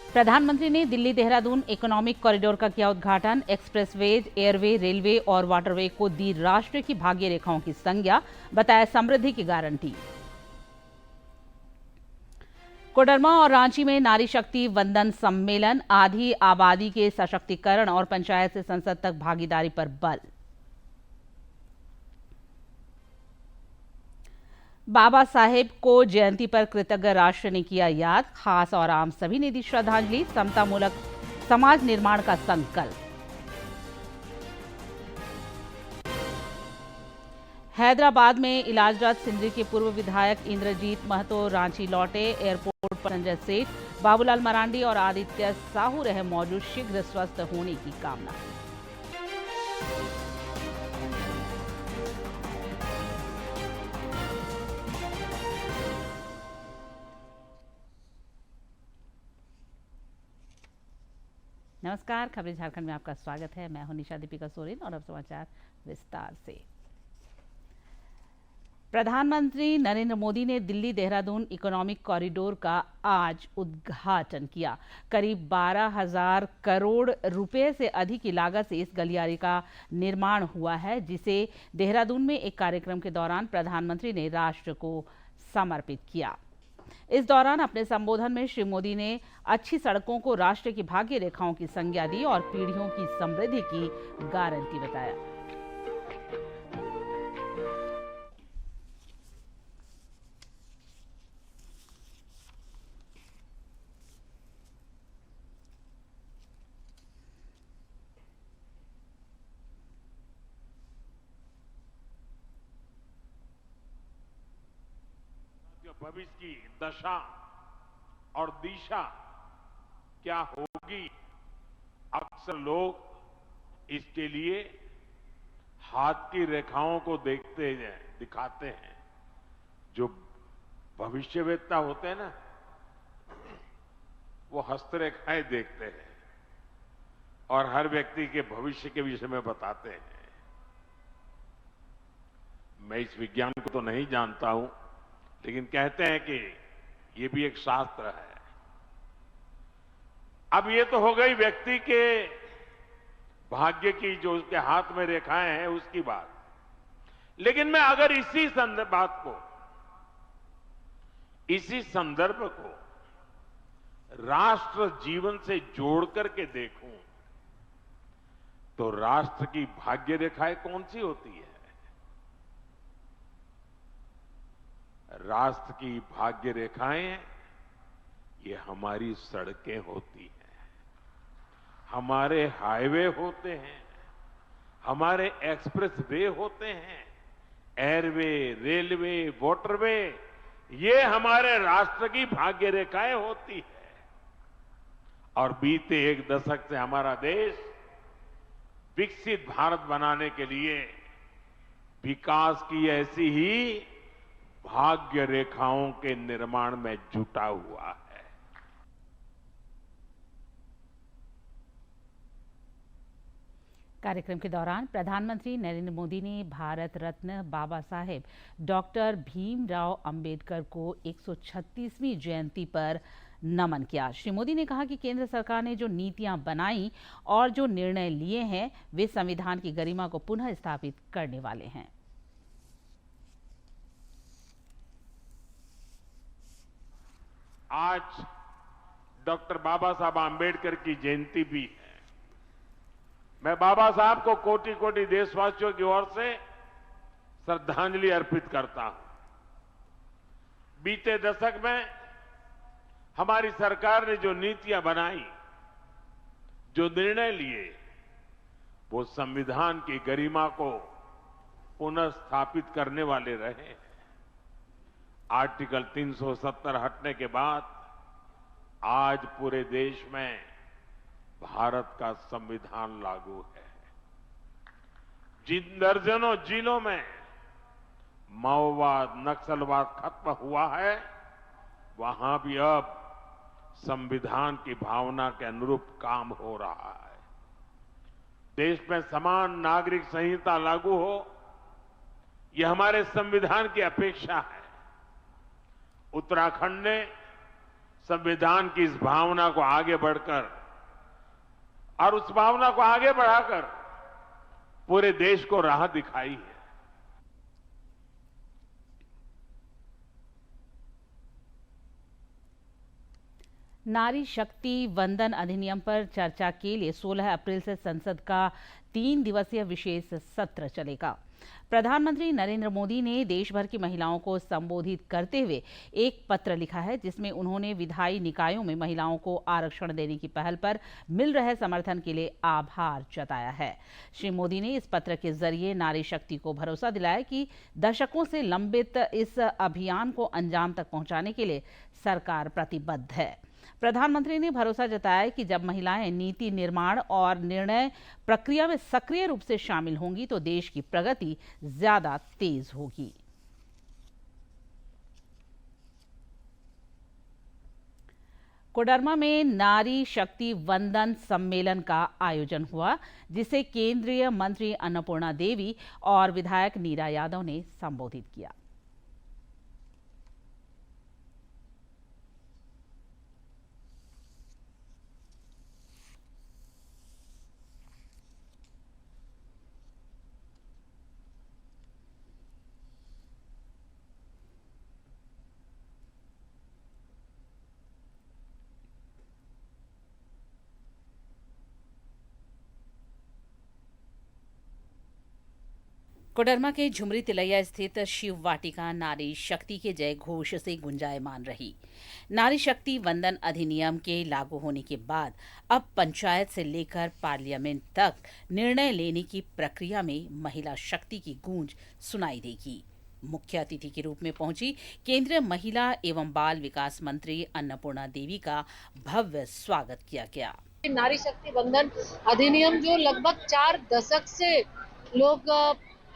प्रधानमंत्री ने Delhi Dehradun economic corridor का किया उद्घाटन। एक्सप्रेसवेज, एयरवे, रेलवे और वाटरवे को दी राष्ट्र की भाग्य रेखाओं की संज्ञा, बताया समृद्धि की गारंटी। कोडरमा और रांची में नारी शक्ति वंदन सम्मेलन, आधी आबादी के सशक्तिकरण और पंचायत से संसद तक भागीदारी पर बल। बाबा साहेब को जयंती पर कृतज्ञ राष्ट्र ने किया याद। खास और आम सभी ने दी श्रद्धांजलि। समतामूलक समाज निर्माण का संकल्प। हैदराबाद में इलाजरत सिंदरी के पूर्व विधायक इंद्रजीत महतो रांची लौटे। एयरपोर्ट पर संजय सेठ, बाबूलाल मरांडी और आदित्य साहू रहे मौजूद। शीघ्र स्वस्थ होने की कामना। नमस्कार, खबरें झारखंड में आपका स्वागत है। मैं हूं निशा दीपिका सोरेन और अब समाचार विस्तार से। प्रधानमंत्री नरेंद्र मोदी ने दिल्ली देहरादून इकोनॉमिक कॉरिडोर का आज उद्घाटन किया। करीब 12,000 करोड़ रुपए से अधिक की लागत से इस गलियारे का निर्माण हुआ है, जिसे देहरादून में एक कार्यक्रम के दौरान प्रधानमंत्री ने राष्ट्र को समर्पित किया। इस दौरान अपने संबोधन में श्री मोदी ने अच्छी सड़कों को राष्ट्र की भाग्य रेखाओं की संज्ञा दी और पीढ़ियों की समृद्धि की गारंटी बताया। भविष्य की दशा और दिशा क्या होगी, अक्सर लोग इसके लिए हाथ की रेखाओं को देखते हैं, दिखाते हैं। जो भविष्यवेत्ता होते हैं ना, वो हस्तरेखाएं देखते हैं और हर व्यक्ति के भविष्य के विषय में बताते हैं। मैं इस विज्ञान को तो नहीं जानता हूं, लेकिन कहते हैं कि ये भी एक शास्त्र है। अब ये तो हो गई व्यक्ति के भाग्य की, जो उसके हाथ में रेखाएं हैं, उसकी बात। लेकिन मैं अगर इसी संदर्भ को राष्ट्र जीवन से जोड़ करके देखूं, तो राष्ट्र की भाग्य रेखाएं कौन सी होती है? राष्ट्र की भाग्य रेखाएं ये हमारी सड़कें होती हैं, हमारे हाईवे होते हैं, हमारे एक्सप्रेस वे होते हैं, एयरवे, रेलवे, वाटरवे, ये हमारे राष्ट्र की भाग्य रेखाएं होती है। और बीते एक दशक से हमारा देश विकसित भारत बनाने के लिए विकास की ऐसी ही भाग्य रेखाओं के निर्माण में जुटा हुआ है। कार्यक्रम के दौरान प्रधानमंत्री नरेंद्र मोदी ने भारत रत्न बाबा साहेब डॉक्टर भीमराव अंबेडकर को 136वीं जयंती पर नमन किया। श्री मोदी ने कहा कि केंद्र सरकार ने जो नीतियां बनाई और जो निर्णय लिए हैं, वे संविधान की गरिमा को पुनः स्थापित करने वाले हैं। आज डॉक्टर बाबा साहब आम्बेडकर की जयंती भी है। मैं बाबा साहब को कोटि कोटि देशवासियों की ओर से श्रद्धांजलि अर्पित करता हूं। बीते दशक में हमारी सरकार ने जो नीतियां बनाई, जो निर्णय लिए, वो संविधान की गरिमा को पुनः स्थापित करने वाले रहे। आर्टिकल 370 हटने के बाद आज पूरे देश में भारत का संविधान लागू है। जिन दर्जनों जिलों में माओवाद, नक्सलवाद खत्म हुआ है, वहां भी अब संविधान की भावना के अनुरूप काम हो रहा है। देश में समान नागरिक संहिता लागू हो, यह हमारे संविधान की अपेक्षा है। उत्तराखंड ने संविधान की इस भावना को आगे बढ़कर और उस भावना को आगे बढ़ाकर पूरे देश को राह दिखाई है। नारी शक्ति वंदन अधिनियम पर चर्चा के लिए 16 अप्रैल से संसद का 3 दिवसीय विशेष सत्र चलेगा। प्रधानमंत्री नरेंद्र मोदी ने देश भर की महिलाओं को संबोधित करते हुए एक पत्र लिखा है, जिसमें उन्होंने विधायी निकायों में महिलाओं को आरक्षण देने की पहल पर मिल रहे समर्थन के लिए आभार जताया है। श्री मोदी ने इस पत्र के जरिए नारी शक्ति को भरोसा दिलाया कि दशकों से लंबित इस अभियान को अंजाम तक पहुंचाने के लिए सरकार प्रतिबद्ध है। प्रधानमंत्री ने भरोसा जताया कि जब महिलाएं नीति निर्माण और निर्णय प्रक्रिया में सक्रिय रूप से शामिल होंगी तो देश की प्रगति ज्यादा तेज होगी। कोडरमा में नारी शक्ति वंदन सम्मेलन का आयोजन हुआ, जिसे केंद्रीय मंत्री अन्नपूर्णा देवी और विधायक नीरा यादव ने संबोधित किया। कोडरमा के झुमरी तिलैया स्थित शिव वाटिका नारी शक्ति के जय घोष से गुंजायमान रही। नारी शक्ति वंदन अधिनियम के लागू होने के बाद अब पंचायत से लेकर पार्लियामेंट तक निर्णय लेने की प्रक्रिया में महिला शक्ति की गूंज सुनाई देगी। मुख्य अतिथि के रूप में पहुंची केंद्रीय महिला एवं बाल विकास मंत्री अन्नपूर्णा देवी का भव्य स्वागत किया गया। नारी शक्ति वंदन अधिनियम जो लगभग 4 दशक से लोग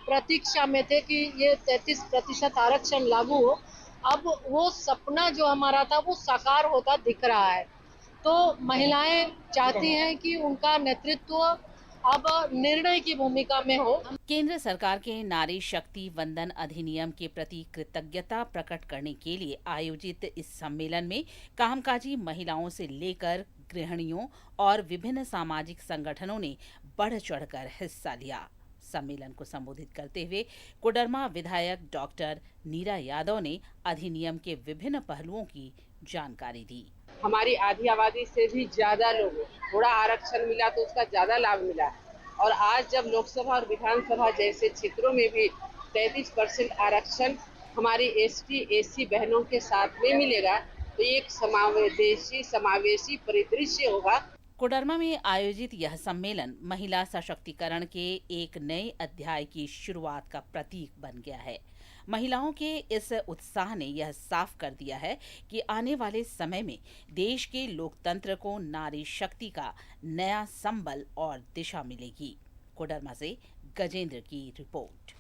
प्रतीक्षा में थे कि ये 33% आरक्षण लागू हो, अब वो सपना जो हमारा था वो साकार होता दिख रहा है। तो महिलाएं चाहती हैं कि उनका नेतृत्व अब निर्णय की भूमिका में हो। केंद्र सरकार के नारी शक्ति वंदन अधिनियम के प्रति कृतज्ञता प्रकट करने के लिए आयोजित इस सम्मेलन में कामकाजी महिलाओं से लेकर गृहिणियों और विभिन्न सामाजिक संगठनों ने बढ़ चढ़कर हिस्सा लिया। सम्मेलन को संबोधित करते हुए कोडरमा विधायक डॉक्टर नीरा यादव ने अधिनियम के विभिन्न पहलुओं की जानकारी दी। हमारी आधी आबादी से भी ज्यादा लोगों को थोड़ा आरक्षण मिला तो उसका ज्यादा लाभ मिला, और आज जब लोकसभा और विधानसभा जैसे क्षेत्रों में भी 33% आरक्षण हमारी एसटी एससी बहनों के साथ में मिलेगा तो एक समावेशी परिदृश्य होगा। कोडरमा में आयोजित यह सम्मेलन महिला सशक्तिकरण के एक नए अध्याय की शुरुआत का प्रतीक बन गया है। महिलाओं के इस उत्साह ने यह साफ कर दिया है कि आने वाले समय में देश के लोकतंत्र को नारी शक्ति का नया संबल और दिशा मिलेगी। कोडरमा से गजेंद्र की रिपोर्ट।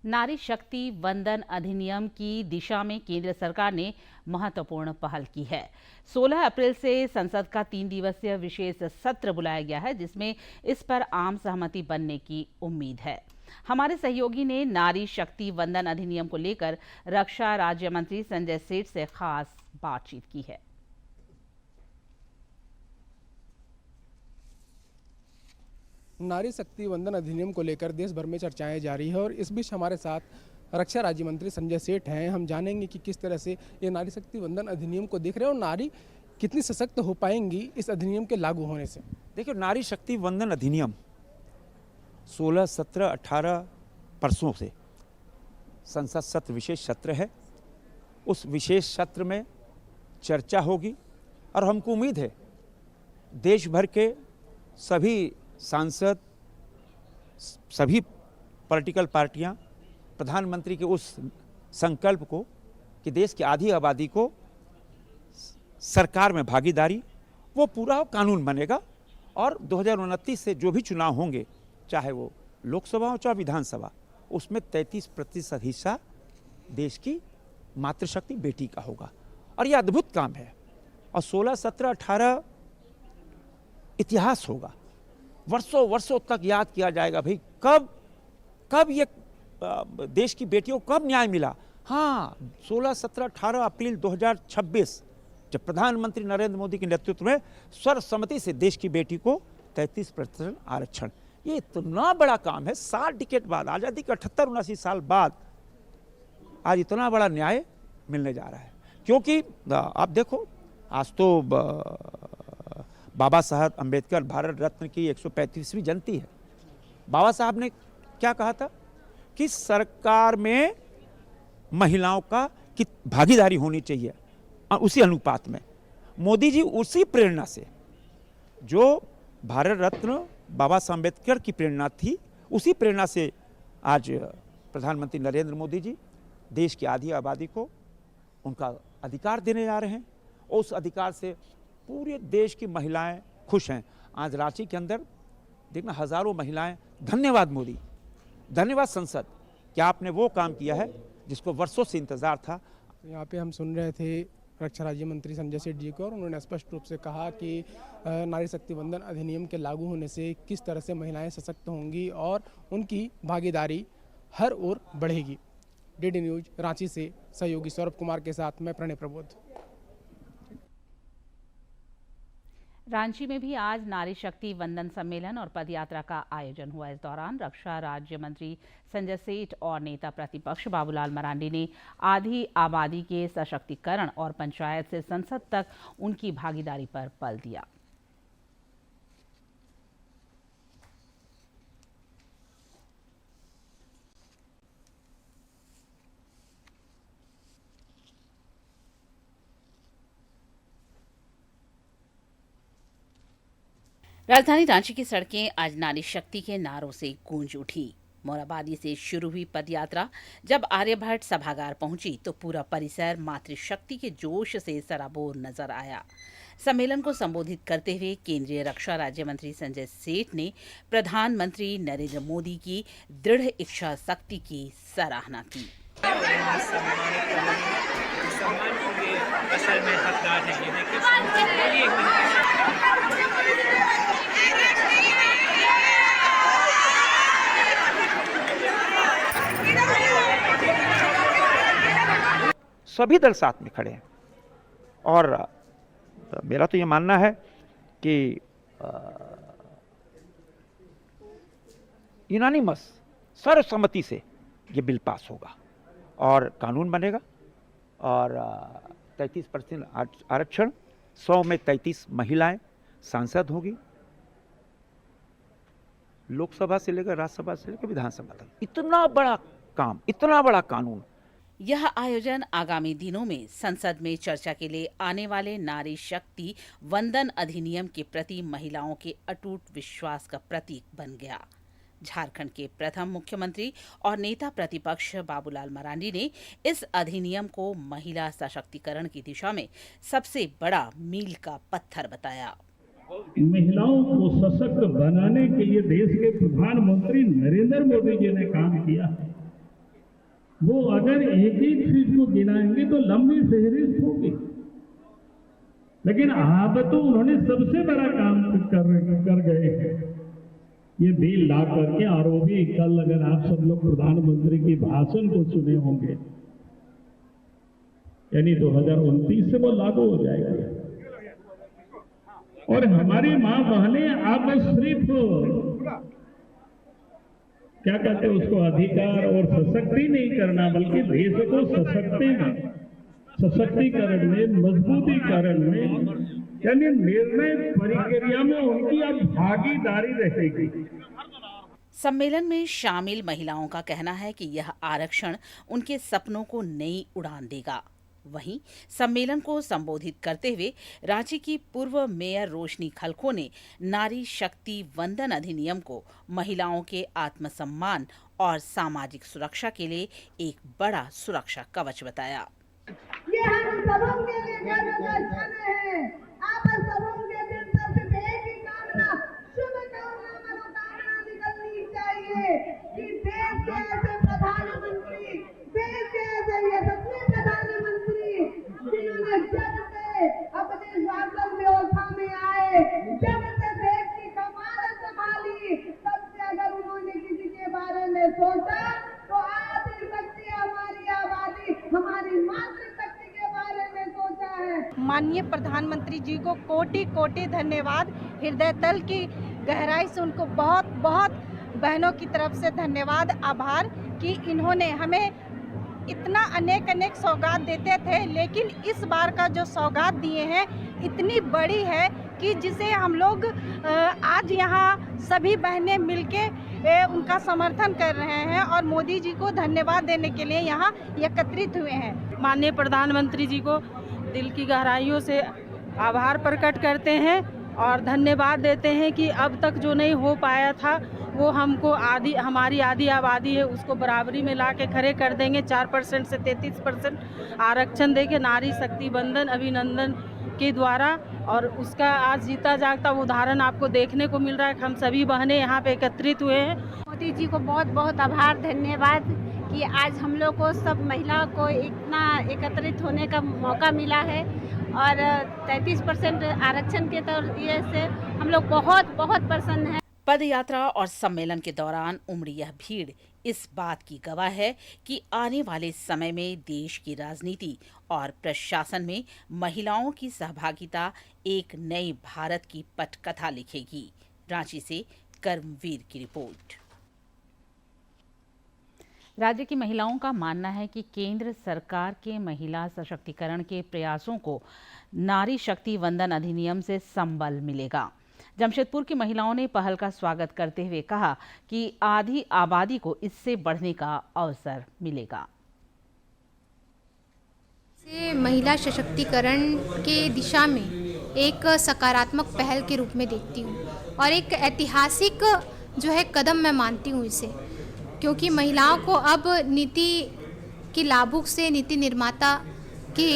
नारी शक्ति वंदन अधिनियम की दिशा में केंद्र सरकार ने महत्वपूर्ण पहल की है। 16 अप्रैल से संसद का 3 दिवसीय विशेष सत्र बुलाया गया है, जिसमें इस पर आम सहमति बनने की उम्मीद है। हमारे सहयोगी ने नारी शक्ति वंदन अधिनियम को लेकर रक्षा राज्य मंत्री संजय सेठ से खास बातचीत की है। नारी शक्ति वंदन अधिनियम को लेकर देश भर में चर्चाएं जारी है और इस बीच हमारे साथ रक्षा राज्य मंत्री संजय सेठ हैं। हम जानेंगे कि किस तरह से ये नारी शक्ति वंदन अधिनियम को देख रहे हैं और नारी कितनी सशक्त हो पाएंगी इस अधिनियम के लागू होने से। देखिए, नारी शक्ति वंदन अधिनियम 16, 17, 18 परसों से संसद सत्र विशेष सत्र है। उस विशेष सत्र में चर्चा होगी और हमको उम्मीद है देश भर के सभी सांसद, सभी पॉलिटिकल पार्टियां प्रधानमंत्री के उस संकल्प को कि देश की आधी आबादी को सरकार में भागीदारी, वो पूरा कानून बनेगा और 2029 से जो भी चुनाव होंगे, चाहे वो लोकसभा हो चाहे विधानसभा, उसमें 33% हिस्सा देश की मातृशक्ति बेटी का होगा। और ये अद्भुत काम है और 16, 17, 18 इतिहास होगा, वर्षों वर्षों तक याद किया जाएगा। भाई कब ये देश की बेटियों को कब न्याय मिला। हाँ, 16, 17, 18 अप्रैल 2026 जब प्रधानमंत्री नरेंद्र मोदी के नेतृत्व में सर्वसम्मति से देश की बेटी को 33% आरक्षण, ये इतना बड़ा काम है। 60 डिकेड बाद, आज़ादी के 78-79 साल बाद आज इतना बड़ा न्याय मिलने जा रहा है। क्योंकि आप देखो, आज तो बाबा साहब अम्बेडकर भारत रत्न की 135वीं जयंती है। बाबा साहब ने क्या कहा था कि सरकार में महिलाओं का की भागीदारी होनी चाहिए, उसी अनुपात में। मोदी जी उसी प्रेरणा से, जो भारत रत्न बाबा साहब अम्बेडकर की प्रेरणा थी, उसी प्रेरणा से आज प्रधानमंत्री नरेंद्र मोदी जी देश की आधी आबादी को उनका अधिकार देने जा रहे हैं। और उस अधिकार से पूरे देश की महिलाएं खुश हैं। आज रांची के अंदर देखना हजारों महिलाएं, धन्यवाद मोदी, धन्यवाद संसद, क्या आपने वो काम किया है जिसको वर्षों से इंतजार था। यहाँ पे हम सुन रहे थे रक्षा राज्य मंत्री संजय सेठ जी को, और उन्होंने स्पष्ट रूप से कहा कि नारी शक्ति वंदन अधिनियम के लागू होने से किस तरह से महिलाएं सशक्त होंगी और उनकी भागीदारी हर ओर बढ़ेगी। डीडी न्यूज रांची से सहयोगी सौरभ कुमार के साथ मैं प्रणय प्रबोध। रांची में भी आज नारी शक्ति वंदन सम्मेलन और पदयात्रा का आयोजन हुआ। इस दौरान रक्षा राज्य मंत्री संजय सेठ और नेता प्रतिपक्ष बाबूलाल मरांडी ने आधी आबादी के सशक्तिकरण और पंचायत से संसद तक उनकी भागीदारी पर बल दिया। राजधानी रांची की सड़कें आज नारी शक्ति के नारों से गूंज उठी। मोराबादी से शुरू हुई पदयात्रा जब आर्यभट्ट सभागार पहुंची तो पूरा परिसर मातृशक्ति के जोश से सराबोर नजर आया। सम्मेलन को संबोधित करते हुए केंद्रीय रक्षा राज्य मंत्री संजय सेठ ने प्रधानमंत्री नरेंद्र मोदी की दृढ़ इच्छा शक्ति की सराहना की। सभी दल साथ में खड़े हैं और मेरा तो ये मानना है कि यूनानिमस सर्वसम्मति से ये बिल पास होगा और कानून बनेगा। और 33% आरक्षण, 100 में 33 महिलाएं सांसद होगी, लोकसभा से लेकर राज्यसभा से लेकर विधानसभा तक। इतना बड़ा काम, इतना बड़ा कानून। यह आयोजन आगामी दिनों में संसद में चर्चा के लिए आने वाले नारी शक्ति वंदन अधिनियम के प्रति महिलाओं के अटूट विश्वास का प्रतीक बन गया। झारखंड के प्रथम मुख्यमंत्री और नेता प्रतिपक्ष बाबूलाल मरांडी ने इस अधिनियम को महिला सशक्तिकरण की दिशा में सबसे बड़ा मील का पत्थर बताया। महिलाओं को सशक्त बनाने के लिए देश के प्रधानमंत्री नरेंद्र मोदी जी ने काम किया। वो अगर एक एक चीज को गिनाएंगे तो लंबी फहरिस्त होगी, लेकिन आप तो उन्होंने सबसे बड़ा काम कर गए हैं ये बिल ला करके। और वो भी कल अगर आप सब लोग प्रधानमंत्री की भाषण को सुने होंगे, यानी 2029 से वो लागू हो जाएगा। और हमारी मां बहनें आप सिर्फ क्या कहते हैं उसको अधिकार और सशक्ति नहीं करना, बल्कि देश को सशक्तिकरण में, मजबूतीकरण में, यानी निर्णय प्रक्रिया में उनकी अब भागीदारी रहेगी। सम्मेलन में शामिल महिलाओं का कहना है कि यह आरक्षण उनके सपनों को नई उड़ान देगा। वहीं सम्मेलन को संबोधित करते हुए रांची की पूर्व मेयर रोशनी खलखो ने नारी शक्ति वंदन अधिनियम को महिलाओं के आत्मसम्मान और सामाजिक सुरक्षा के लिए एक बड़ा सुरक्षा कवच बताया। ये हम सबों के लिए गर्व का क्षण है। आप सबों के दिल से सिर्फ एक ही कामना, शुभकामना, मनोकामना निकलनी चाहिए कि देश के ऐसे प्रधानमंत्री, देश के ऐसे यशस्वी प्रधानमंत्री जिन्होंने जब से अपने माननीय प्रधानमंत्री जी को कोटि कोटि धन्यवाद। हृदय तल की गहराई से उनको बहुत बहुत बहनों की तरफ से धन्यवाद, आभार कि इन्होंने हमें इतना अनेक अनेक सौगात देते थे, लेकिन इस बार का जो सौगात दिए हैं इतनी बड़ी है कि जिसे हम लोग आज यहाँ सभी बहनें मिलके उनका समर्थन कर रहे हैं और मोदी जी को धन्यवाद देने के लिए यहाँ एकत्रित हुए हैं। माननीय प्रधानमंत्री जी को दिल की गहराइयों से आभार प्रकट करते हैं और धन्यवाद देते हैं कि अब तक जो नहीं हो पाया था वो हमको हमारी आधी आबादी है उसको बराबरी में ला के खड़े कर देंगे। 4% से 33% आरक्षण देके नारी शक्ति वंदन अभिनंदन के द्वारा, और उसका आज जीता जागता उदाहरण आपको देखने को मिल रहा है। हम सभी बहनें यहाँ पे एकत्रित हुए हैं। मोदी जी को बहुत बहुत आभार, धन्यवाद कि आज हम लोग को सब महिलाओं को इतना एकत्रित होने का मौका मिला है और 33% आरक्षण के तौर से हम लोग बहुत बहुत प्रसन्न हैं। पद यात्रा और सम्मेलन के दौरान उमड़ी यह भीड़ इस बात की गवाह है कि आने वाले समय में देश की राजनीति और प्रशासन में महिलाओं की सहभागिता एक नए भारत की पटकथा लिखेगी। रांची से कर्मवीर की रिपोर्ट। राज्य की महिलाओं का मानना है कि केंद्र सरकार के महिला सशक्तिकरण के प्रयासों को नारी शक्ति वंदन अधिनियम से संबल मिलेगा। जमशेदपुर की महिलाओं ने पहल का स्वागत करते हुए कहा कि आधी आबादी को इससे बढ़ने का अवसर मिलेगा। महिला सशक्तिकरण के दिशा में एक सकारात्मक पहल के रूप में देखती हूँ और एक ऐतिहासिक जो है कदम मैं मानती हूँ इसे, क्योंकि महिलाओं को अब नीति की लाभुक से नीति निर्माता की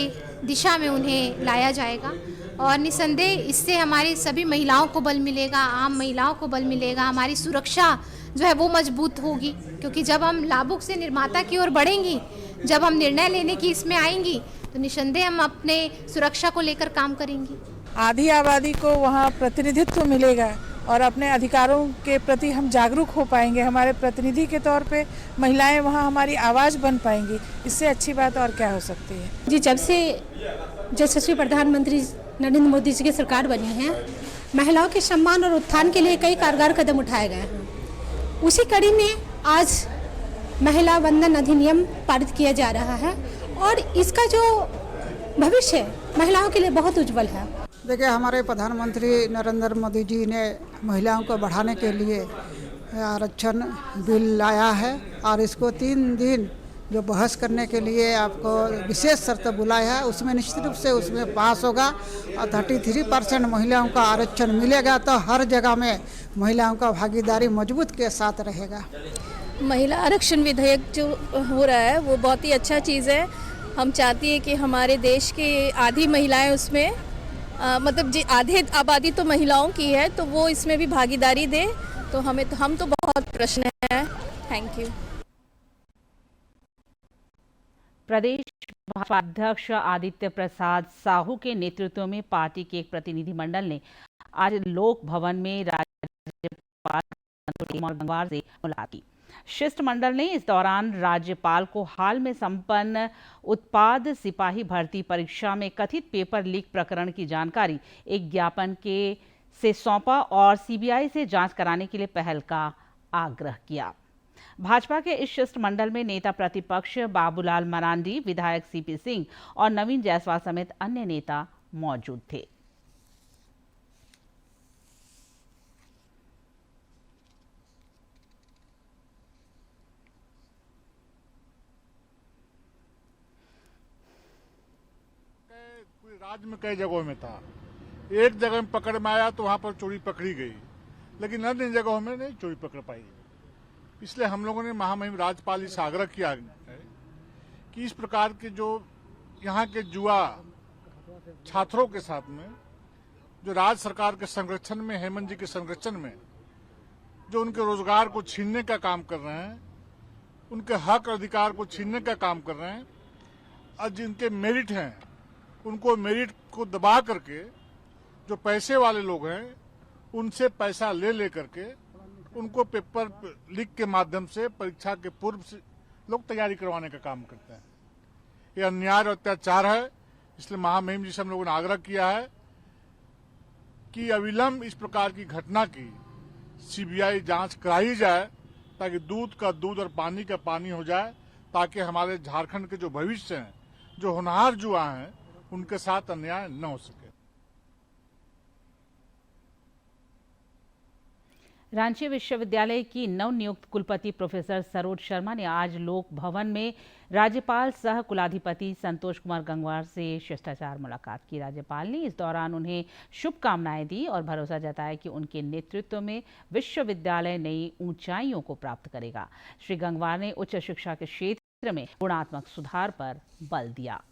दिशा में उन्हें लाया जाएगा और निसंदेह इससे हमारी सभी महिलाओं को बल मिलेगा, आम महिलाओं को बल मिलेगा, हमारी सुरक्षा जो है वो मजबूत होगी। क्योंकि जब हम लाभुक से निर्माता की ओर बढ़ेंगी, जब हम निर्णय लेने की इसमें आएंगी, तो निसंदेह हम अपने सुरक्षा को लेकर काम करेंगी। आधी आबादी को वहाँ प्रतिनिधित्व मिलेगा और अपने अधिकारों के प्रति हम जागरूक हो पाएंगे। हमारे प्रतिनिधि के तौर पे महिलाएं वहाँ हमारी आवाज़ बन पाएंगी। इससे अच्छी बात और क्या हो सकती है। जी, जब से यशस्वी प्रधानमंत्री नरेंद्र मोदी जी की सरकार बनी है, महिलाओं के सम्मान और उत्थान के लिए कई कारगर कदम उठाए गए हैं। उसी कड़ी में आज महिला वंदन अधिनियम पारित किया जा रहा है और इसका जो भविष्य है महिलाओं के लिए बहुत उज्जवल है। देखिए, हमारे प्रधानमंत्री नरेंद्र मोदी जी ने महिलाओं को बढ़ाने के लिए आरक्षण बिल लाया है और इसको 3 दिन जो बहस करने के लिए आपको विशेष शर्त बुलाया है, उसमें निश्चित रूप से उसमें पास होगा और 33% महिलाओं का आरक्षण मिलेगा तो हर जगह में महिलाओं का भागीदारी मजबूत के साथ रहेगा। महिला आरक्षण विधेयक जो हो रहा है वो बहुत ही अच्छा चीज़ है। हम चाहती है कि हमारे देश की आधी महिलाएं उसमें मतलब जी आधे आबादी तो महिलाओं की है, तो वो इसमें भी भागीदारी दे तो हम तो बहुत प्रसन्न हैं। Thank you. प्रदेश भाजपा अध्यक्ष आदित्य प्रसाद साहू के नेतृत्व में पार्टी के एक प्रतिनिधिमंडल ने आज लोक भवन में राज्यपाल गंगवार से मुलाकात की। शिष्टमंडल ने इस दौरान राज्यपाल को हाल में संपन्न उत्पाद सिपाही भर्ती परीक्षा में कथित पेपर लीक प्रकरण की जानकारी एक ज्ञापन से सौंपा और सीबीआई से जांच कराने के लिए पहल का आग्रह किया। भाजपा के इस शिष्टमंडल में नेता प्रतिपक्ष बाबूलाल मरांडी, विधायक सीपी सिंह और नवीन जायसवाल समेत अन्य नेता मौजूद थे। राज्य में कई जगहों में था, एक जगह में पकड़ में आया तो वहां पर चोरी पकड़ी गई, लेकिन अन्य जगहों में नहीं चोरी पकड़ पाई। इसलिए हम लोगों ने महामहिम राज्यपाल से आग्रह किया है कि इस प्रकार के जो यहाँ के युवा छात्रों के साथ में जो राज्य सरकार के संरक्षण में, हेमंत जी के संरक्षण में जो उनके रोजगार को छीनने का काम कर रहे हैं, उनके हक अधिकार को छीनने का काम कर रहे हैं, और जिनके मेरिट हैं उनको मेरिट को दबा करके जो पैसे वाले लोग हैं उनसे पैसा ले करके उनको पेपर लीक के माध्यम से परीक्षा के पूर्व से लोग तैयारी करवाने का काम करते हैं। ये अन्याय और अत्याचार है, इसलिए महामहिम जी से हम लोगों ने आग्रह किया है कि अविलंब इस प्रकार की घटना की सीबीआई जांच कराई जाए, ताकि दूध का दूध और पानी का पानी हो जाए, ताकि हमारे झारखंड के जो भविष्य हैं, जो होनहार युवा हैं, उनके साथ अन्याय न हो सके। रांची विश्वविद्यालय की नवनियुक्त कुलपति प्रोफेसर सरोज शर्मा ने आज लोक भवन में राज्यपाल सह कुलाधिपति संतोष कुमार गंगवार से शिष्टाचार मुलाकात की। राज्यपाल ने इस दौरान उन्हें शुभकामनाएं दी और भरोसा जताया कि उनके नेतृत्व में विश्वविद्यालय नई ऊंचाइयों को प्राप्त करेगा। श्री गंगवार ने उच्च शिक्षा के क्षेत्र में गुणात्मक सुधार पर बल दिया।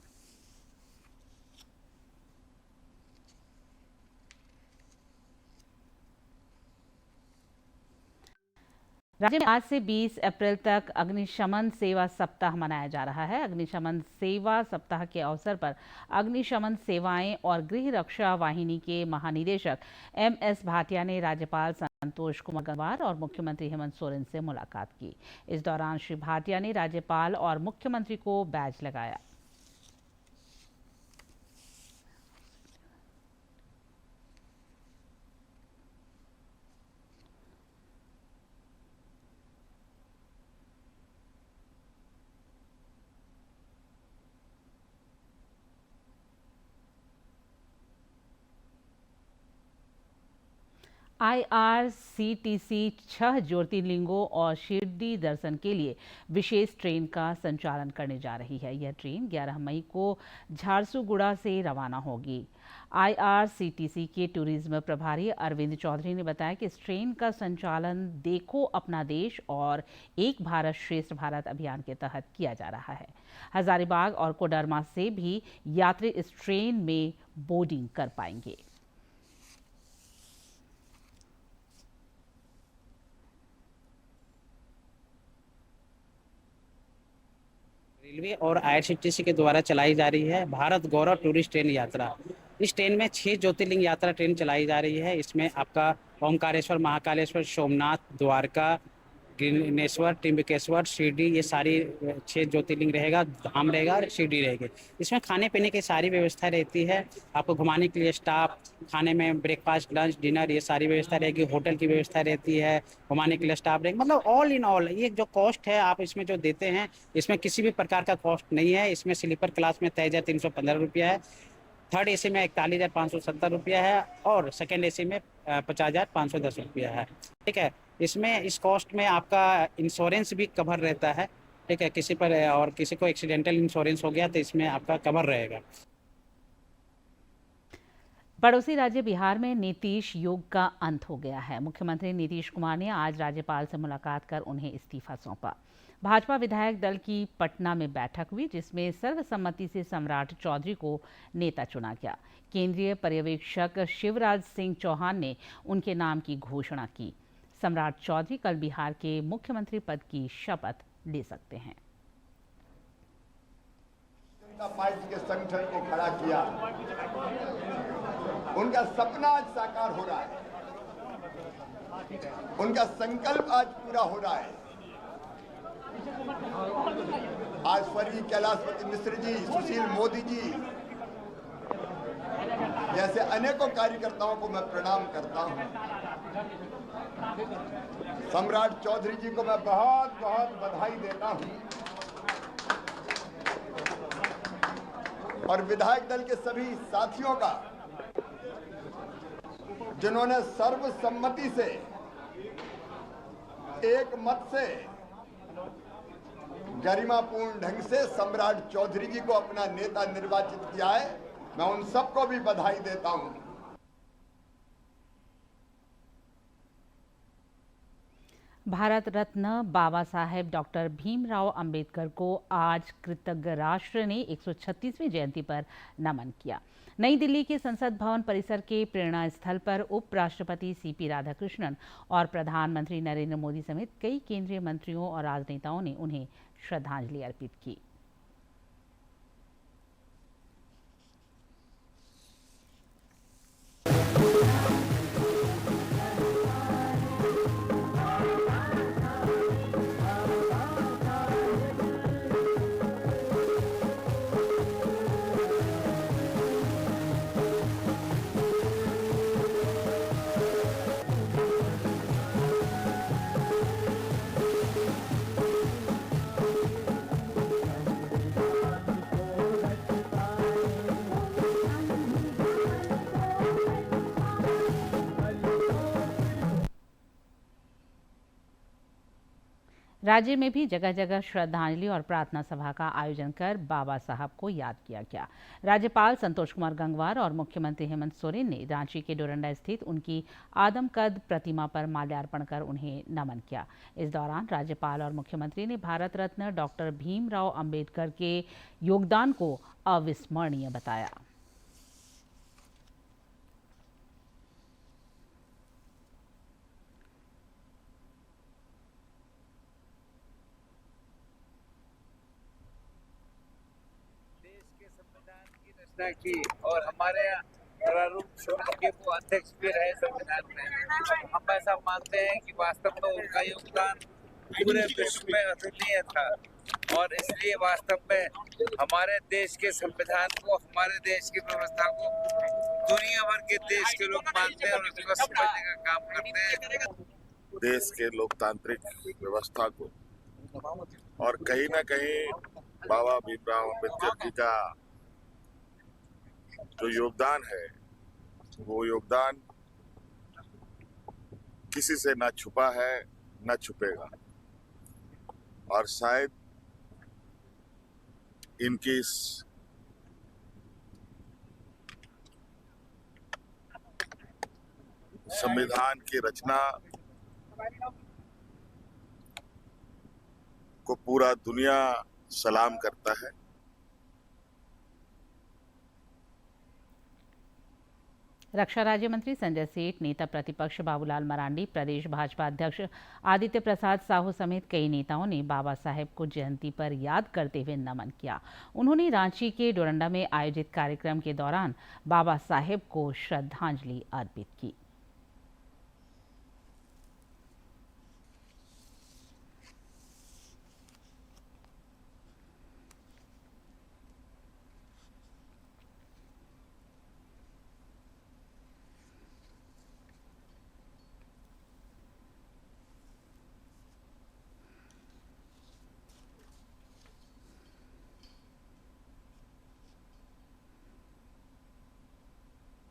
राज्य में आज से 20 अप्रैल तक अग्निशमन सेवा सप्ताह मनाया जा रहा है। अग्निशमन सेवा सप्ताह के अवसर पर अग्निशमन सेवाएं और गृह रक्षा वाहिनी के महानिदेशक MS भाटिया ने राज्यपाल संतोष कुमार गंगवार और मुख्यमंत्री हेमंत सोरेन से मुलाकात की। इस दौरान श्री भाटिया ने राज्यपाल और मुख्यमंत्री को बैज लगाया। IRCTC 6 ज्योतिर्लिंगों और शिरडी दर्शन के लिए विशेष ट्रेन का संचालन करने जा रही है। यह ट्रेन 11 मई को झारसुगुड़ा से रवाना होगी। IRCTC के टूरिज्म प्रभारी अरविंद चौधरी ने बताया कि इस ट्रेन का संचालन देखो अपना देश और एक भारत श्रेष्ठ भारत अभियान के तहत किया जा रहा है। हजारीबाग और कोडरमा से भी यात्री इस ट्रेन में बोर्डिंग कर पाएंगे। रेलवे और IRCTC के द्वारा चलाई जा रही है भारत गौरव टूरिस्ट ट्रेन यात्रा। इस ट्रेन में 6 ज्योतिर्लिंग यात्रा ट्रेन चलाई जा रही है। इसमें आपका ओमकारेश्वर, महाकालेश्वर, सोमनाथ, द्वारका, गिरनेश्वर, त्रिंबकेश्वर, शिरडी, ये सारी 6 ज्योतिर्लिंग रहेगा, धाम रहेगा और शिरडी रहेगी। इसमें खाने पीने की सारी व्यवस्था रहती है। आपको घुमाने के लिए स्टाफ, खाने में ब्रेकफास्ट, लंच, डिनर, ये सारी व्यवस्था रहेगी। होटल की व्यवस्था रहती है, घुमाने के लिए स्टाफ रहेगा। मतलब ऑल इन ऑल ये जो कॉस्ट है आप इसमें जो देते हैं, इसमें किसी भी प्रकार का कॉस्ट नहीं है। इसमें स्लीपर क्लास में 2315 रुपया है, थर्ड AC में 41,570 रुपया है और सेकेंड AC में 50,510 रुपया है। ठीक है, इसमें इस कॉस्ट में आपका इंश्योरेंस भी कवर रहता है। ठीक है, किसी पर और किसी को एक्सीडेंटल इंश्योरेंस हो गया तो इसमें आपका कवर रहेगा। पड़ोसी राज्य बिहार में नीतीश योग का अंत हो गया है। मुख्यमंत्री नीतीश कुमार ने आज राज्यपाल से मुलाकात कर उन्हें इस्तीफा सौंपा। भाजपा विधायक दल की पटना में बैठक हुई, जिसमें सर्वसम्मति से सम्राट चौधरी को नेता चुना गया। केंद्रीय पर्यवेक्षक शिवराज सिंह चौहान ने उनके नाम की घोषणा की। सम्राट चौधरी कल बिहार के मुख्यमंत्री पद की शपथ ले सकते हैं। जनता पार्टी के संगठन को खड़ा किया, उनका सपना आज साकार हो रहा है, उनका संकल्प आज पूरा हो रहा है। आज स्वर्गीय कैलाशपति मिश्र जी, सुशील मोदी जी जैसे अनेकों कार्यकर्ताओं को मैं प्रणाम करता हूं। सम्राट चौधरी जी को मैं बहुत बहुत बधाई देता हूं और विधायक दल के सभी साथियों का, जिन्होंने सर्वसम्मति से एक मत से गरिमापूर्ण ढंग से सम्राट चौधरी जी को अपना नेता निर्वाचित किया है। मैं उन सबको भी बधाई देता हूं। भारत रत्न बाबा साहेब डॉक्टर भीमराव अंबेडकर को आज कृतज्ञ राष्ट्र ने 136वीं जयंती पर नमन किया। नई दिल्ली के संसद भवन परिसर के प्रेरणा स्थल पर उपराष्ट्रपति CP राधाकृष्णन और प्रधानमंत्री नरेंद्र मोदी समेत कई केंद्रीय मंत्रियों और राजनेताओं ने उन्हें श्रद्धांजलि अर्पित की। राज्य में भी जगह जगह श्रद्धांजलि और प्रार्थना सभा का आयोजन कर बाबा साहब को याद किया गया। राज्यपाल संतोष कुमार गंगवार और मुख्यमंत्री हेमंत सोरेन ने रांची के डोरंडा स्थित उनकी आदमकद प्रतिमा पर माल्यार्पण कर उन्हें नमन किया। इस दौरान राज्यपाल और मुख्यमंत्री ने भारत रत्न डॉक्टर भीमराव अंबेडकर के योगदान को अविस्मरणीय बताया। की और हमारे प्रारूप के वो अध्यक्ष भी रहे संविधान में। हम ऐसा मानते हैं कि वास्तव में उनका योगदान पूरे विश्व में अतुलनीय था और इसलिए वास्तव में हमारे देश के संविधान को, हमारे देश की व्यवस्था को दुनिया भर के देश के लोग मानते हैं और उसको समझने का काम करते हैं। देश के लोकतांत्रिक व्यवस्था को और कहीं ना कहीं बाबा भीमराव अम्बेडकर जी का जो योगदान है वो योगदान किसी से ना छुपा है ना छुपेगा और शायद इनकी इस संविधान की रचना को पूरा दुनिया सलाम करता है। रक्षा राज्य मंत्री संजय सेठ, नेता प्रतिपक्ष बाबूलाल मरांडी, प्रदेश भाजपा अध्यक्ष आदित्य प्रसाद साहू समेत कई नेताओं ने बाबा साहेब को जयंती पर याद करते हुए नमन किया। उन्होंने रांची के डोरंडा में आयोजित कार्यक्रम के दौरान बाबा साहेब को श्रद्धांजलि अर्पित की।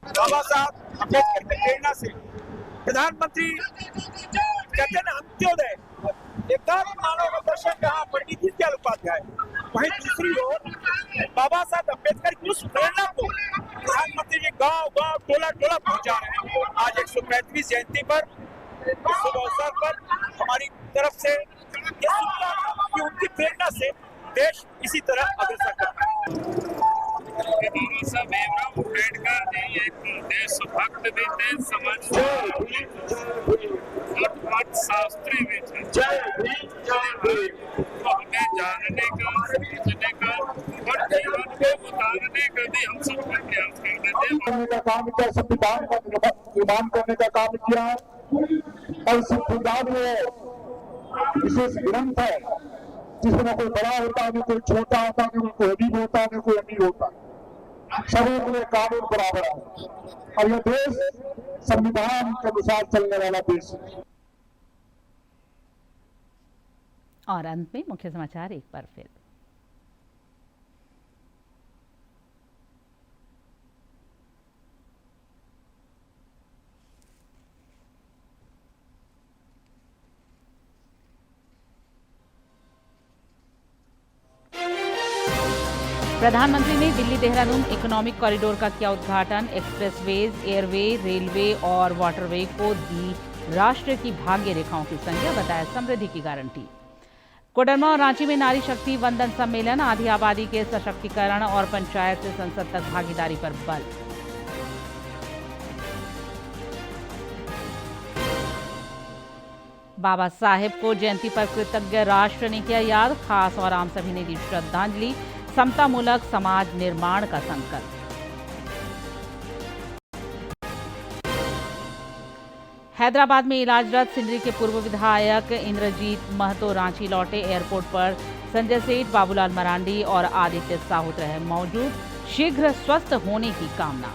बाबा साहब अम्बेडकर की प्रेरणा से प्रधानमंत्री कहते हैं ना अंत्योदय एकात्म मानव का दर्शन कहा पंडित दीनदयाल उपाध्याय, वहीं दूसरी ओर बाबा साहब अम्बेडकर की उस प्रेरणा को प्रधानमंत्री जी गांव गांव टोला टोला पहुंचा रहे हैं। आज 135वीं जयंती पर शुभ अवसर पर हमारी तरफ से ये शुभकामना कि उनकी प्रेरणा से देश इसी तरह अग्रसर करता है। बाबा साहब भीमराव अम्बेडकर जी एक देशभक्त भी थे, समाजसेवी भी थे और अर्थशास्त्री भी थे। तो हमें जानने का, समझने का और जीवन को उतारने का भी हम सब प्रयास करते थे। काम किया, संविधान का निर्माण करने का काम किया और संविधान में विशेष ग्रंथ है जिसमें कोई बड़ा होता है, कोई छोटा होता है, कोई गरीब होता है, कोई अमीर होता है, सभी के लिए कानून बराबर है और यह देश संविधान के अनुसार चलने वाला देश है। और अंत में मुख्य समाचार एक बार फिर। प्रधानमंत्री ने दिल्ली देहरादून इकोनॉमिक कॉरिडोर का किया उद्घाटन। एक्सप्रेसवेज, एयरवे, रेलवे और वाटरवे को दी राष्ट्र की भाग्य रेखाओं की संख्या, बताया समृद्धि की गारंटी। कोडरमा और रांची में नारी शक्ति वंदन सम्मेलन, आधी आबादी के सशक्तिकरण और पंचायत से संसद तक भागीदारी पर बल। बाबा साहेब को जयंती पर कृतज्ञ राष्ट्र ने किया याद, खास और आम सभी ने दी श्रद्धांजलि। समतामूलक समाज निर्माण का संकल्प। हैदराबाद में इलाजरत सिंदरी के पूर्व विधायक इंद्रजीत महतो रांची लौटे। एयरपोर्ट पर संजय सेठ, बाबूलाल मरांडी और आदित्य साहू रहे मौजूद। शीघ्र स्वस्थ होने की कामना।